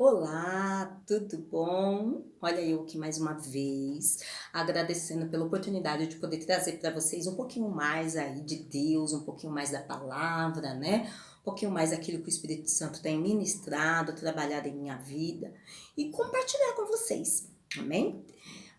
Olá, tudo bom? Olha eu aqui mais uma vez, agradecendo pela oportunidade de poder trazer para vocês um pouquinho mais aí de Deus, um pouquinho mais da palavra, né? Um pouquinho mais daquilo que o Espírito Santo tem ministrado, trabalhado em minha vida e compartilhar com vocês. Amém?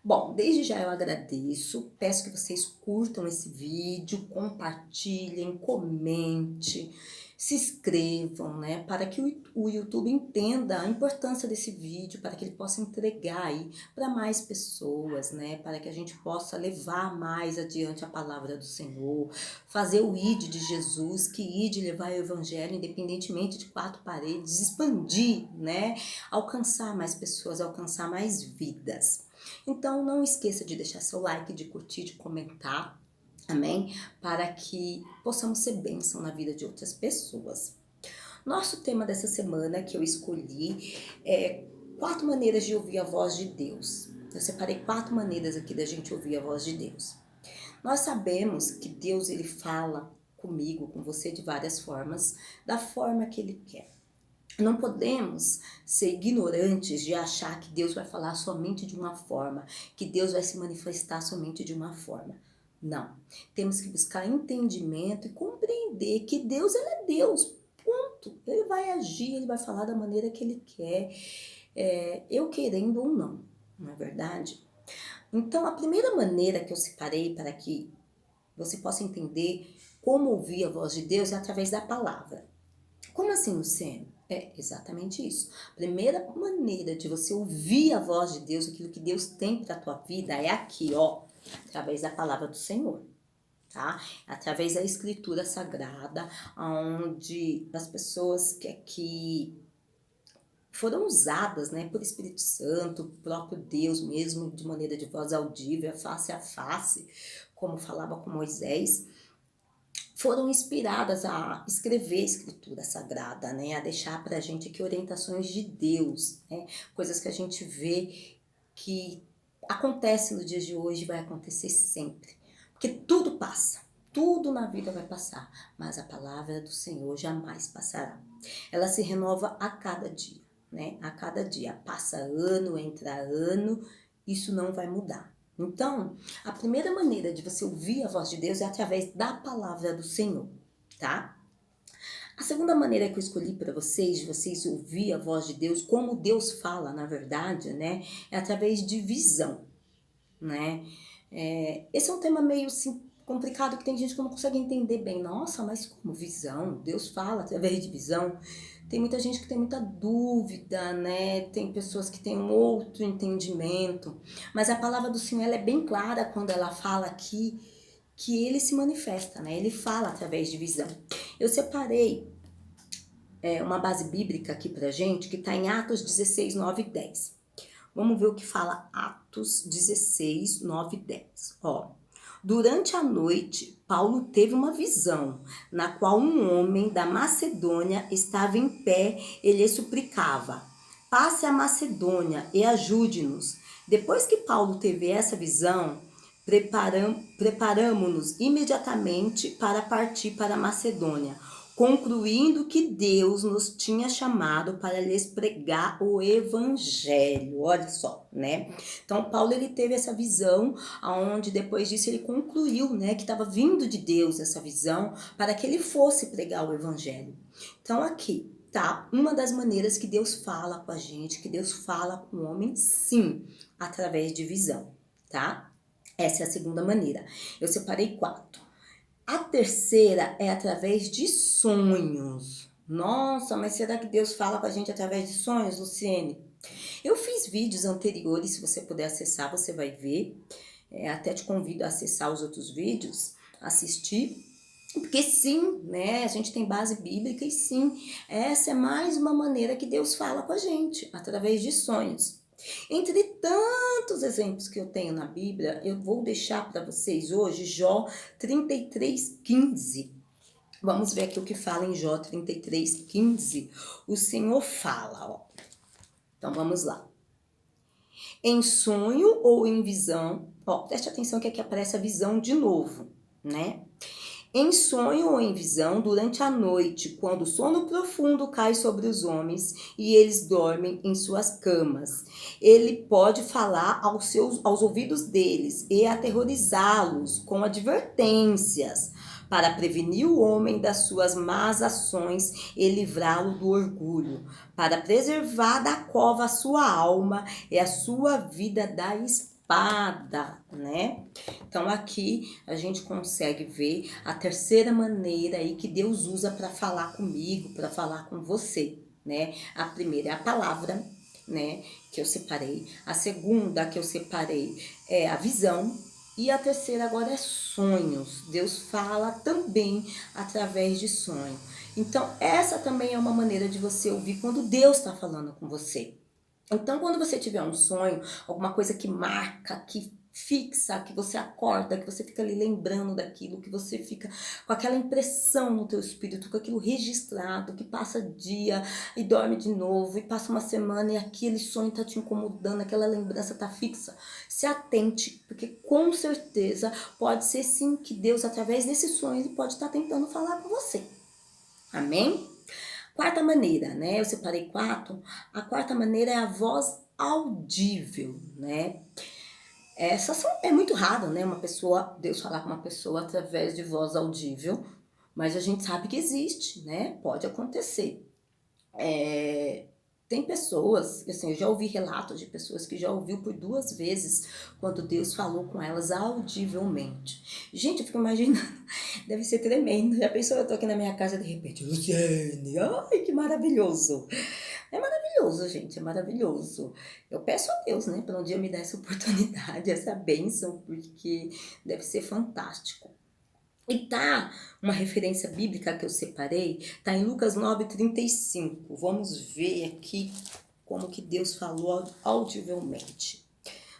Bom, desde já eu agradeço, peço que vocês curtam esse vídeo, compartilhem, comente, se inscrevam, né, para que o YouTube entenda a importância desse vídeo, para que ele possa entregar aí para mais pessoas, né, para que a gente possa levar mais adiante a palavra do Senhor, fazer o ID de Jesus, que ID levar o evangelho independentemente de quatro paredes, expandir, né, alcançar mais pessoas, alcançar mais vidas. Então não esqueça de deixar seu like, de curtir, de comentar, amém? Para que possamos ser bênção na vida de outras pessoas. Nosso tema dessa semana que eu escolhi é 4 maneiras de ouvir a voz de Deus. Eu separei 4 maneiras aqui da gente ouvir a voz de Deus. Nós sabemos que Deus ele fala comigo, com você de várias formas, da forma que ele quer. Não podemos ser ignorantes de achar que Deus vai falar somente de uma forma, que Deus vai se manifestar somente de uma forma. Não. Temos que buscar entendimento e compreender que Deus ele é Deus. Ponto. Ele vai agir, ele vai falar da maneira que ele quer, eu querendo ou não. Não é verdade? Então, a primeira maneira que eu separei para que você possa entender como ouvir a voz de Deus é através da palavra. Como assim, Luciano? É exatamente isso. A primeira maneira de você ouvir a voz de Deus, aquilo que Deus tem para a tua vida, é aqui, ó, através da palavra do Senhor, tá? Através da escritura sagrada, onde as pessoas que foram usadas, né, por Espírito Santo, próprio Deus mesmo, de maneira de voz audível, face a face, como falava com Moisés, foram inspiradas a escrever a escritura sagrada, né? A deixar para a gente aqui orientações de Deus, né? Coisas que a gente vê que acontece no dia de hoje, vai acontecer sempre. Porque tudo passa, tudo na vida vai passar, mas a palavra do Senhor jamais passará. Ela se renova a cada dia, né? A cada dia. Passa ano, entra ano, isso não vai mudar. Então, a primeira maneira de você ouvir a voz de Deus é através da palavra do Senhor, tá? A segunda maneira que eu escolhi para vocês, de vocês ouvir a voz de Deus, como Deus fala, na verdade, né? É através de visão, né? Esse é um tema meio assim, complicado que tem gente que não consegue entender bem. Nossa, mas como visão? Deus fala através de visão. Tem muita gente que tem muita dúvida, né? Tem pessoas que têm um outro entendimento. Mas a palavra do Senhor ela é bem clara quando ela fala aqui que ele se manifesta, né? Ele fala através de visão. Eu separei uma base bíblica aqui pra gente que está em Atos 16, 9 e 10. Vamos ver o que fala Atos 16, 9 e 10. Ó, durante a noite, Paulo teve uma visão, na qual um homem da Macedônia estava em pé e lhe suplicava: passe a Macedônia e ajude-nos. Depois que Paulo teve essa visão, preparamos-nos imediatamente para partir para a Macedônia, concluindo que Deus nos tinha chamado para lhes pregar o evangelho. Olha só, né? Então Paulo ele teve essa visão, aonde depois disso ele concluiu, né, que estava vindo de Deus essa visão para que ele fosse pregar o evangelho. Então aqui tá uma das maneiras que Deus fala com a gente, que Deus fala com o homem, sim, através de visão, tá? Essa é a segunda maneira. Eu separei 4. A terceira é através de sonhos. Nossa, mas será que Deus fala com a gente através de sonhos, Luciene? Eu fiz vídeos anteriores, se você puder acessar, você vai ver. Até te convido a acessar os outros vídeos, assistir. Porque sim, né? A gente tem base bíblica e sim, essa é mais uma maneira que Deus fala com a gente, através de sonhos. Entre tantos exemplos que eu tenho na Bíblia, eu vou deixar para vocês hoje Jó 33:15. Vamos ver aqui o que fala em Jó 33:15. O Senhor fala, ó. Então vamos lá. Em sonho ou em visão, ó, preste atenção que aqui aparece a visão de novo, né? Em sonho ou em visão, durante a noite, quando o sono profundo cai sobre os homens e eles dormem em suas camas. Ele pode falar aos ouvidos deles e aterrorizá-los com advertências, para prevenir o homem das suas más ações e livrá-lo do orgulho, para preservar da cova a sua alma e a sua vida da espada, né? Então aqui a gente consegue ver a terceira maneira aí que Deus usa para falar comigo, para falar com você, né? A primeira é a palavra, né, que eu separei. A segunda que eu separei é a visão. E a terceira agora é sonhos. Deus fala também através de sonho. Então, essa também é uma maneira de você ouvir quando Deus está falando com você. Então, quando você tiver um sonho, alguma coisa que marca, que fixa, que você acorda, que você fica ali lembrando daquilo, que você fica com aquela impressão no teu espírito, com aquilo registrado, que passa dia e dorme de novo, e passa uma semana e aquele sonho tá te incomodando, aquela lembrança tá fixa. Se atente, porque com certeza pode ser sim que Deus, através desse sonho, ele pode estar tentando falar com você. Amém? Quarta maneira, né? Eu separei quatro. A quarta maneira é a voz audível, né? É muito raro, né? Deus falar com uma pessoa através de voz audível, mas a gente sabe que existe, né? Pode acontecer. Tem pessoas, assim, eu já ouvi relatos de pessoas que já ouviu por 2 vezes quando Deus falou com elas audivelmente. Gente, eu fico imaginando, deve ser tremendo. Já pensou, eu tô aqui na minha casa de repente, Luciane, ai que maravilhoso. É maravilhoso, gente, é maravilhoso. Eu peço a Deus, né, para um dia me dar essa oportunidade, essa bênção, porque deve ser fantástico. E tá uma referência bíblica que eu separei, tá em Lucas 9:35. Vamos ver aqui como que Deus falou audivelmente.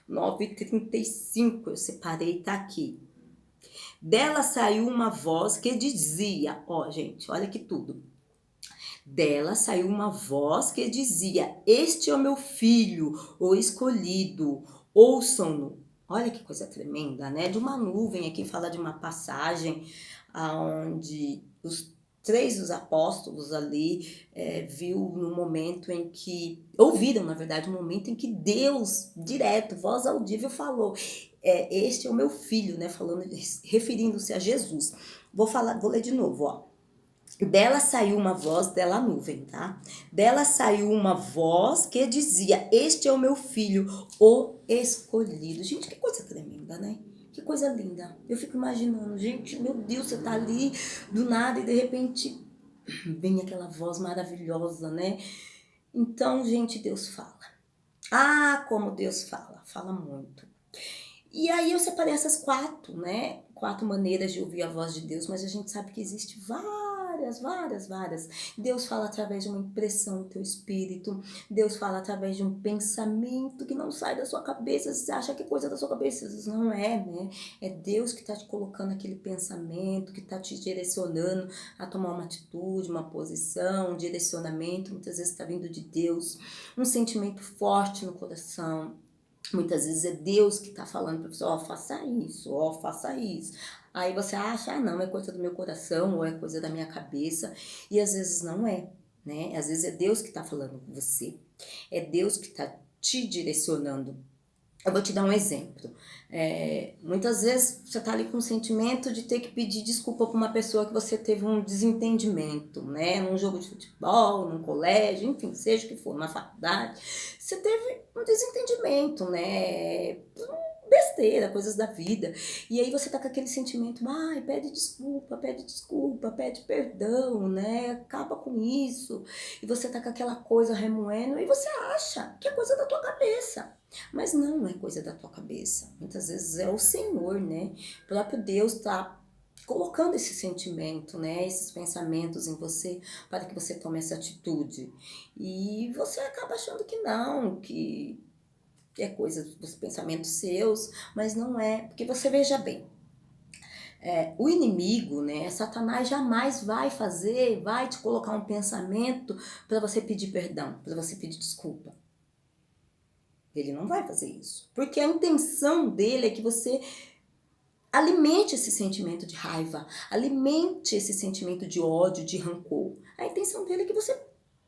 9:35 eu separei, tá aqui. Dela saiu uma voz que dizia, ó, gente, olha que tudo. Dela saiu uma voz que dizia: Este é o meu filho, o escolhido, ouçam-no. Olha que coisa tremenda, né? De uma nuvem aqui fala de uma passagem onde os três dos apóstolos ali viu no momento em que, ouviram na verdade, no momento em que Deus, direto, voz audível, falou: este é o meu filho, né? Falando, referindo-se a Jesus. Vou ler de novo, ó. Dela saiu uma voz, dela a nuvem, tá? Dela saiu uma voz que dizia: Este é o meu filho, o escolhido. Gente, que coisa tremenda, né? Que coisa linda. Eu fico imaginando, gente, meu Deus, você tá ali do nada e de repente vem aquela voz maravilhosa, né? Então, gente, Deus fala. Ah, como Deus fala. Fala muito. E aí eu separei essas quatro, né? 4 maneiras de ouvir a voz de Deus, mas a gente sabe que existe várias. Deus fala através de uma impressão no teu espírito. Deus fala através de um pensamento que não sai da sua cabeça. Você acha que é coisa da sua cabeça, não é, né? É Deus que está te colocando aquele pensamento, que está te direcionando a tomar uma atitude, uma posição, um direcionamento. Muitas vezes está vindo de Deus. Um sentimento forte no coração. Muitas vezes é Deus que está falando para você, ó, faça isso, ó, faça isso. Aí você acha, ah, não, é coisa do meu coração, ou é coisa da minha cabeça. E às vezes não é, né? Às vezes é Deus que está falando com você. É Deus que está te direcionando. Eu vou te dar um exemplo. Muitas vezes você está ali com o sentimento de ter que pedir desculpa para uma pessoa que você teve um desentendimento, né? Num jogo de futebol, num colégio, enfim, seja o que for, na faculdade. Você teve um desentendimento, né? Besteira, coisas da vida. E aí você tá com aquele sentimento, ai, pede desculpa, pede perdão, né? Acaba com isso. E você tá com aquela coisa remoendo e você acha que é coisa da tua cabeça. Mas não é coisa da tua cabeça. Muitas vezes é o Senhor, né? O próprio Deus tá colocando esse sentimento, né? Esses pensamentos em você para que você tome essa atitude. E você acaba achando que não, que é coisa dos pensamentos seus, mas não é. Porque você veja bem, o inimigo, né? Satanás jamais vai te colocar um pensamento para você pedir perdão, para você pedir desculpa. Ele não vai fazer isso. Porque a intenção dele é que você alimente esse sentimento de raiva, alimente esse sentimento de ódio, de rancor. A intenção dele é que você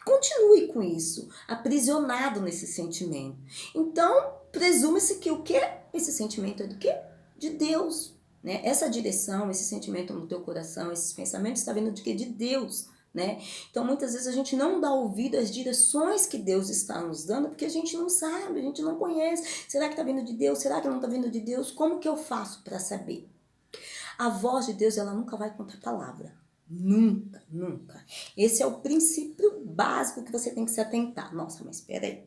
continue com isso, aprisionado nesse sentimento. Então, presume-se que o quê? Esse sentimento é do quê? De Deus. Né? Essa direção, esse sentimento no teu coração, esses pensamentos, está vindo de quê? De Deus. Né? Então, muitas vezes a gente não dá ouvido às direções que Deus está nos dando, porque a gente não sabe, a gente não conhece. Será que está vindo de Deus? Será que não está vindo de Deus? Como que eu faço para saber? A voz de Deus, ela nunca vai contra a palavra. Nunca, nunca. Esse é o princípio básico que você tem que se atentar. Nossa, mas espera aí.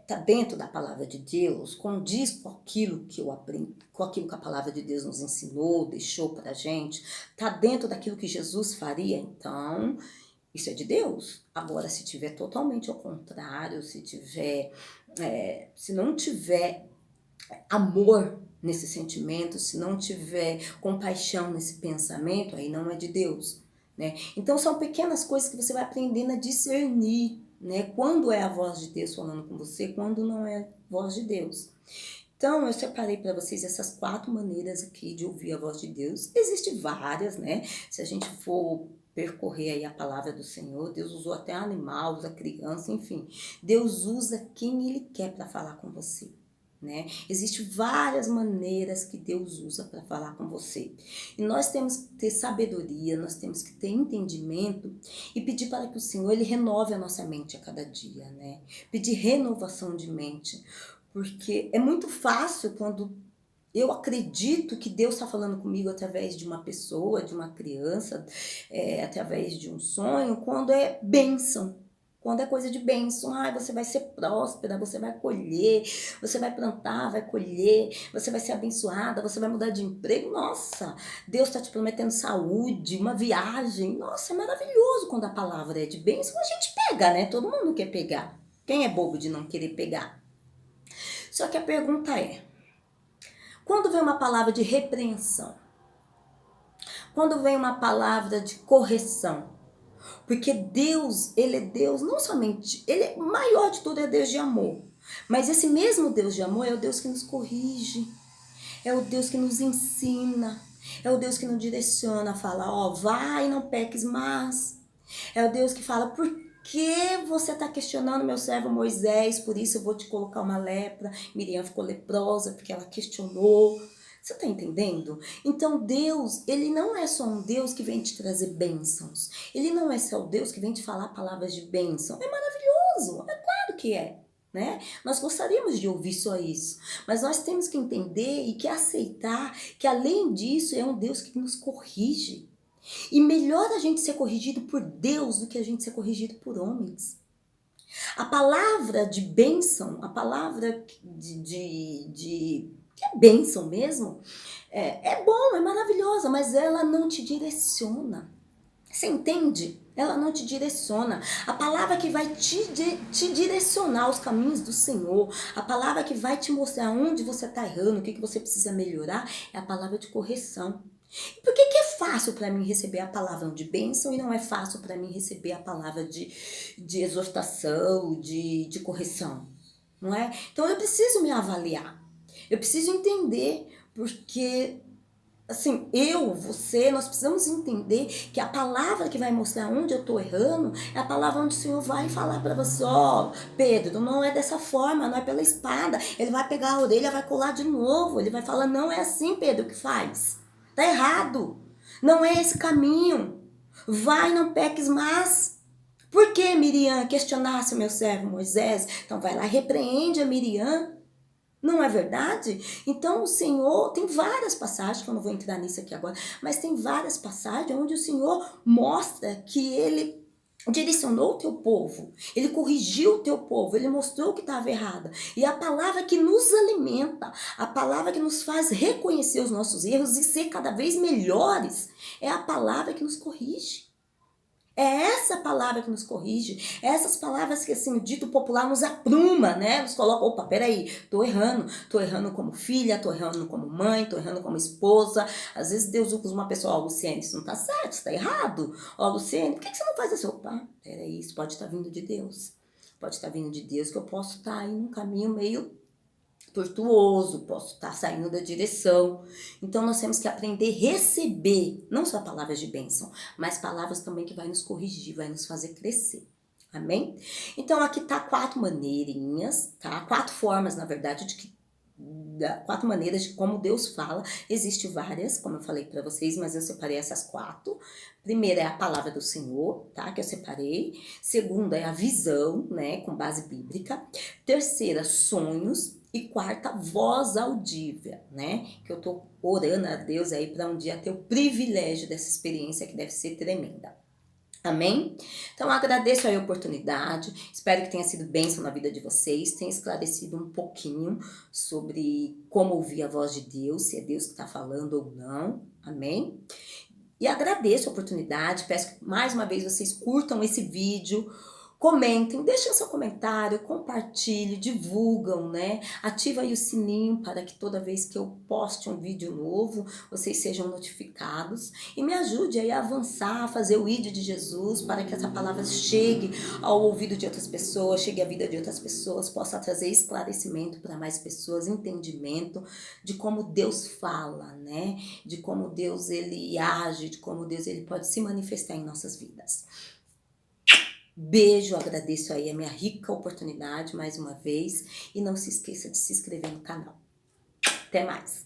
Tá dentro da palavra de Deus, condiz com aquilo que eu aprendi, com aquilo que a palavra de Deus nos ensinou, deixou pra gente, tá dentro daquilo que Jesus faria, então isso é de Deus. Agora, se tiver totalmente ao contrário, se não tiver amor nesse sentimento, se não tiver compaixão nesse pensamento, aí não é de Deus, né? Então são pequenas coisas que você vai aprendendo a discernir, né? Quando é a voz de Deus falando com você, quando não é a voz de Deus. Então eu separei para vocês essas 4 maneiras aqui de ouvir a voz de Deus. Existem várias, né? Se a gente for percorrer aí a palavra do Senhor, Deus usou até animal, usa criança, enfim. Deus usa quem Ele quer para falar com você. Né? Existem várias maneiras que Deus usa para falar com você. E nós temos que ter sabedoria, nós temos que ter entendimento e pedir para que o Senhor ele renove a nossa mente a cada dia, né? Pedir renovação de mente, porque é muito fácil quando eu acredito que Deus está falando comigo através de uma pessoa, de uma criança, através de um sonho, quando é bênção. Quando é coisa de bênção, você vai ser próspera, você vai colher, você vai plantar, vai colher, você vai ser abençoada, você vai mudar de emprego. Nossa, Deus está te prometendo saúde, uma viagem. Nossa, é maravilhoso quando a palavra é de bênção. A gente pega, né? Todo mundo quer pegar. Quem é bobo de não querer pegar? Só que a pergunta é, quando vem uma palavra de repreensão, quando vem uma palavra de correção, porque Deus, ele é Deus, não somente, ele é maior de tudo, é Deus de amor. Mas esse mesmo Deus de amor é o Deus que nos corrige, é o Deus que nos ensina, é o Deus que nos direciona, fala, vai, não peques mais. É o Deus que fala, por que você está questionando meu servo Moisés, por isso eu vou te colocar uma lepra. Miriam ficou leprosa porque ela questionou. Você está entendendo? Então Deus, ele não é só um Deus que vem te trazer bênçãos. Ele não é só o Deus que vem te falar palavras de bênção. É maravilhoso, é claro que é. Né? Nós gostaríamos de ouvir só isso, mas nós temos que entender e que aceitar que além disso é um Deus que nos corrige. E melhor a gente ser corrigido por Deus do que a gente ser corrigido por homens. A palavra de bênção, a palavra que é bênção mesmo, é bom, é maravilhosa, mas ela não te direciona. Você entende? Ela não te direciona. A palavra que vai te direcionar aos caminhos do Senhor, a palavra que vai te mostrar onde você está errando, o que você precisa melhorar, é a palavra de correção. E por que é fácil para mim receber a palavra de bênção e não é fácil para mim receber a palavra de exortação, de correção? Não é? Então eu preciso me avaliar. Eu preciso entender, porque assim, você, nós precisamos entender que a palavra que vai mostrar onde eu estou errando é a palavra onde o Senhor vai falar para você, Pedro, não é dessa forma, não é pela espada. Ele vai pegar a orelha, vai colar de novo, ele vai falar, não é assim, Pedro, que faz. Tá errado. Não é esse caminho. Vai, não peques mais. Por que Miriam questionasse o meu servo Moisés? Então vai lá, repreende a Miriam. Não é verdade? Então o Senhor, tem várias passagens, que eu não vou entrar nisso aqui agora, mas tem várias passagens onde o Senhor mostra que Ele direcionou o teu povo, Ele corrigiu o teu povo, Ele mostrou o que estava errado. E a palavra que nos alimenta, a palavra que nos faz reconhecer os nossos erros e ser cada vez melhores, é a palavra que nos corrige. É essa palavra que nos corrige, é essas palavras que, assim, o dito popular nos apruma, né? Nos coloca, opa, peraí, tô errando como filha, tô errando como mãe, tô errando como esposa. Às vezes Deus usa uma pessoa, Luciene, isso não tá certo, isso tá errado. Luciene, por que você não faz assim? Opa, peraí, isso pode estar vindo de Deus. Pode estar vindo de Deus, que eu posso estar aí num caminho meio tortuoso, posso estar saindo da direção. Então nós temos que aprender a receber, não só palavras de bênção, mas palavras também que vai nos corrigir, vai nos fazer crescer. Amém? Então aqui tá 4 maneirinhas, tá? 4 formas, na verdade, de que 4 maneiras de como Deus fala. Existem várias, como eu falei para vocês, mas eu separei essas 4. Primeira é a palavra do Senhor, tá? Que eu separei. Segunda é a visão, né? Com base bíblica. Terceira, sonhos. E quarta, voz audível, né? Que eu tô orando a Deus aí para um dia ter o privilégio dessa experiência que deve ser tremenda. Amém? Então agradeço a oportunidade, espero que tenha sido bênção na vida de vocês, tenha esclarecido um pouquinho sobre como ouvir a voz de Deus, se é Deus que está falando ou não. Amém? E agradeço a oportunidade, peço que mais uma vez vocês curtam esse vídeo, comentem, deixem seu comentário, compartilhem, divulgam, né? Ativa aí o sininho para que toda vez que eu poste um vídeo novo, vocês sejam notificados. E me ajude aí a avançar, a fazer o ID de Jesus, para que essa palavra chegue ao ouvido de outras pessoas, chegue à vida de outras pessoas, possa trazer esclarecimento para mais pessoas, entendimento de como Deus fala, né? De como Deus ele age, de como Deus ele pode se manifestar em nossas vidas. Beijo, agradeço aí a minha rica oportunidade mais uma vez e não se esqueça de se inscrever no canal. Até mais!